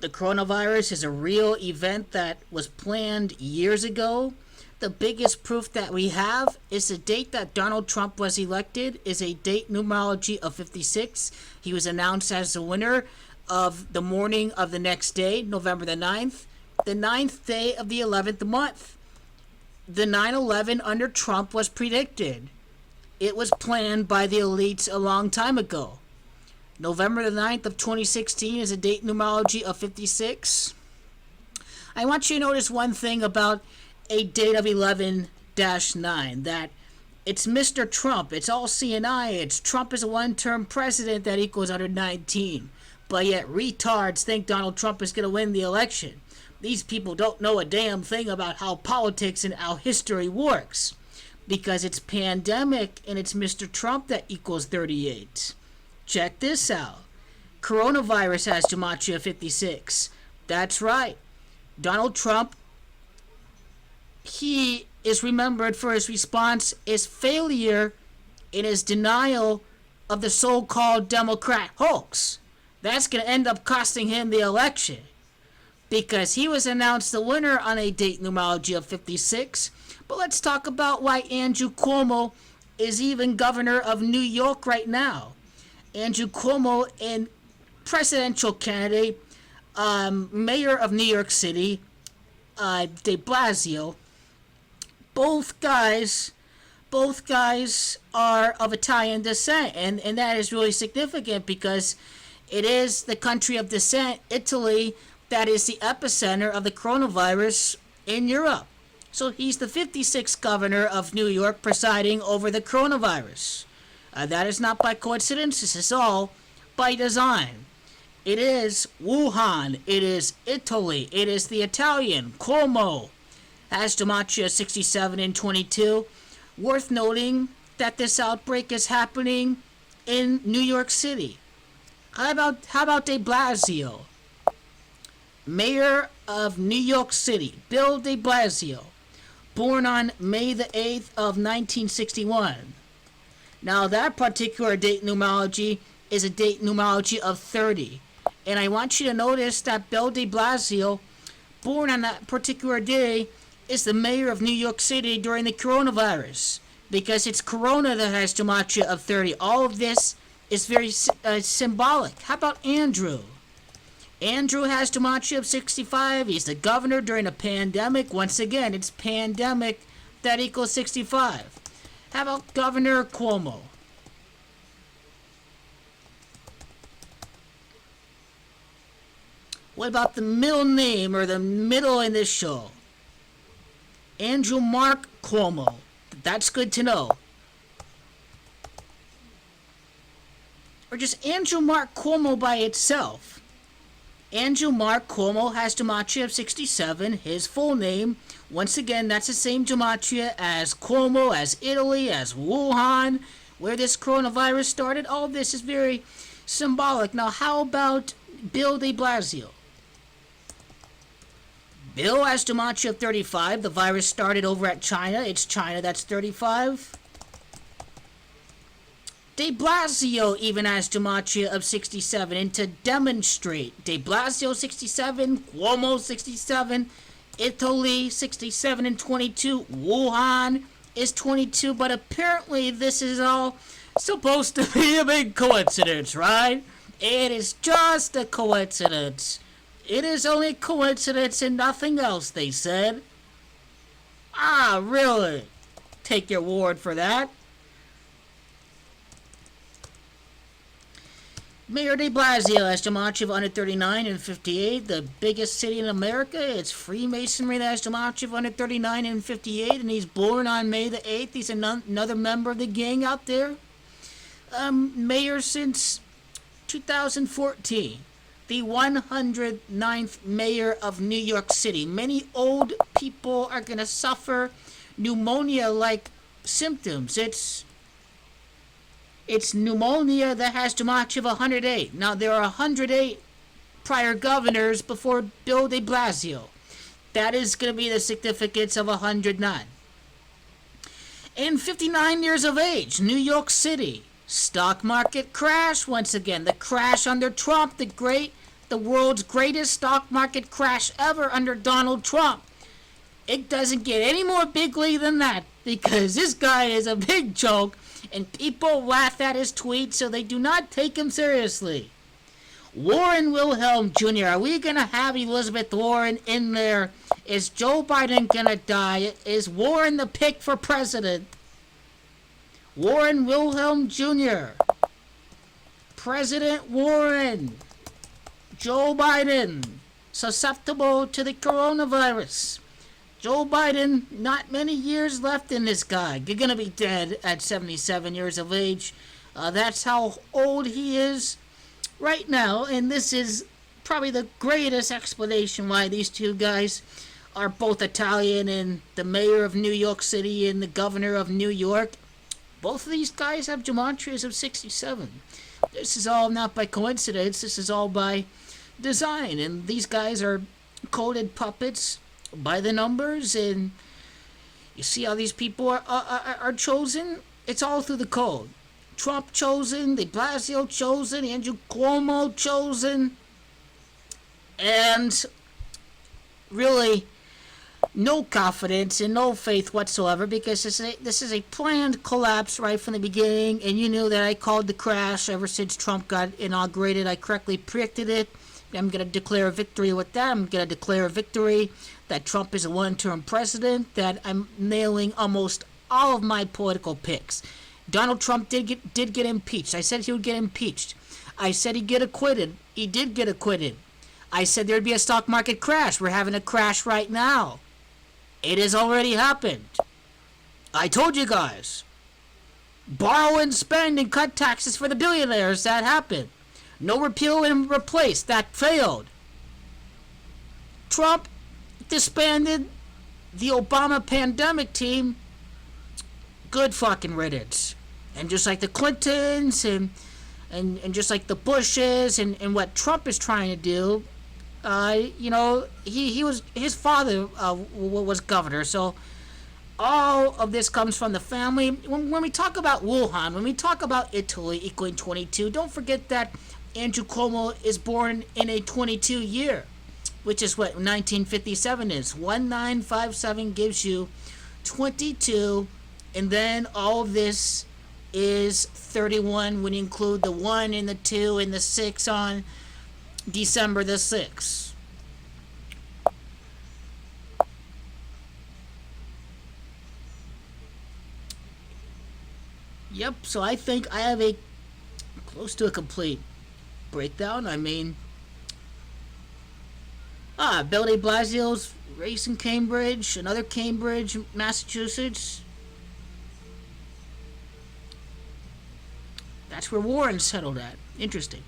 The coronavirus is a real event that was planned years ago. The biggest proof that we have is the date that Donald Trump was elected is a date numerology of 56. He was announced as the winner of the morning of the next day, November the 9th day of the 11th month. The 9/11 under Trump was predicted. It was planned by the elites a long time ago. November the 9th of 2016 is a date numerology of 56. I want you to notice one thing about a date of 11-9, that it's Mr. Trump, it's all CNI, it's Trump is a one-term president that equals 119. But yet retards think Donald Trump is going to win the election. These people don't know a damn thing about how politics and how history works. Because it's pandemic and it's Mr. Trump that equals 38. Check this out. Coronavirus has gematria 56. That's right. Donald Trump, he is remembered for his response, his failure in his denial of the so-called Democrat hoax. That's going to end up costing him the election. Because he was announced the winner on a date numerology of 56. But let's talk about why Andrew Cuomo is even governor of New York right now. Andrew Cuomo, and presidential candidate, mayor of New York City, de Blasio, both guys are of Italian descent, and that is really significant because it is the country of descent, Italy, that is the epicenter of the coronavirus in Europe. So he's the 56th governor of New York presiding over the coronavirus. That is not by coincidence. This is all by design. It is Wuhan. It is Italy. It is the Italian. Cuomo has gematria 67 and 22. Worth noting that this outbreak is happening in New York City. How about de Blasio? Mayor of New York City, Bill de Blasio, born on May the 8th of 1961. Now that particular date numerology is a date numerology of 30. And I want you to notice that Bill de Blasio, born on that particular day, is the mayor of New York City during the coronavirus. Because it's Corona that has gematria of 30. All of this is very symbolic. How about Andrew? Andrew has gematria of 65. He's the governor during a pandemic. Once again, it's pandemic that equals 65. How about Governor Cuomo? What about the middle name or the middle initial? Andrew Mark Cuomo. That's good to know. Or just Andrew Mark Cuomo by itself. Andrew Mark Cuomo has gematria of 67. His full name, once again, that's the same gematria as Cuomo, as Italy, as Wuhan, where this coronavirus started. All of this is very symbolic. Now, how about Bill de Blasio? Bill has gematria of 35. The virus started over at China. It's China that's 35. De Blasio even has gematria of 67, and to demonstrate, de Blasio 67, Cuomo 67, Italy 67 and 22, Wuhan is 22, but apparently this is all supposed to be a big coincidence, right? It is just a coincidence. It is only a coincidence and nothing else, they said. Ah, really? Take your word for that. Mayor de Blasio has gematria of 139 and 58. The biggest city in America, it's Freemasonry that has gematria of 139 and 58, and he's born on May the 8th. He's another member of the gang out there. Mayor since 2014. The 109th mayor of New York City. Many old people are going to suffer pneumonia-like symptoms. It's pneumonia that has gematria of 108. Now, there are 108 prior governors before Bill de Blasio. That is going to be the significance of 109. And 59 years of age, New York City. Stock market crash once again. The crash under Trump, the the world's greatest stock market crash ever under Donald Trump. It doesn't get any more bigly than that because this guy is a big joke and people laugh at his tweets so they do not take him seriously. Warren Wilhelm Jr., are we going to have Elizabeth Warren in there? Is Joe Biden going to die? Is Warren the pick for president? Warren Wilhelm Jr., President Warren, Joe Biden, susceptible to the coronavirus. Joe Biden, not many years left in this guy. You're going to be dead at 77 years of age. That's how old he is right now, and this is probably the greatest explanation why these two guys are both Italian, and the mayor of New York City and the governor of New York. Both of these guys have gematrias of 67. This is all not by coincidence. This is all by design, and these guys are coded puppets by the numbers, and you see how these people are chosen? It's all through the code. Trump chosen, de Blasio chosen, Andrew Cuomo chosen, and really no confidence and no faith whatsoever because this is a planned collapse right from the beginning, and you knew that I called the crash ever since Trump got inaugurated. I correctly predicted it. I'm going to declare a victory with that. I'm going to declare a victory that Trump is a one-term president, that I'm nailing almost all of my political picks. Donald Trump did get impeached. I said he would get impeached. I said he'd get acquitted. He did get acquitted. I said there'd be a stock market crash. We're having a crash right now. It has already happened. I told you guys. Borrow and spend and cut taxes for the billionaires. That happened. No repeal and replace. That failed. Trump disbanded the Obama pandemic team. Good fucking riddance. And just like the Clintons and just like the Bushes and what Trump is trying to do, he was, his father was governor, so all of this comes from the family. When we talk about Wuhan, when we talk about Italy equaling 22, don't forget that Andrew Cuomo is born in a 22 year, which is what 1957 is. 1957 gives you 22, and then all of this is 31 when you include the 1 and the 2 and the 6 on December the 6th. Yep, so I think I have a close to a complete breakdown. I mean, Bill de Blasio's race in Cambridge, another Cambridge, Massachusetts. That's where Warren settled at. Interesting.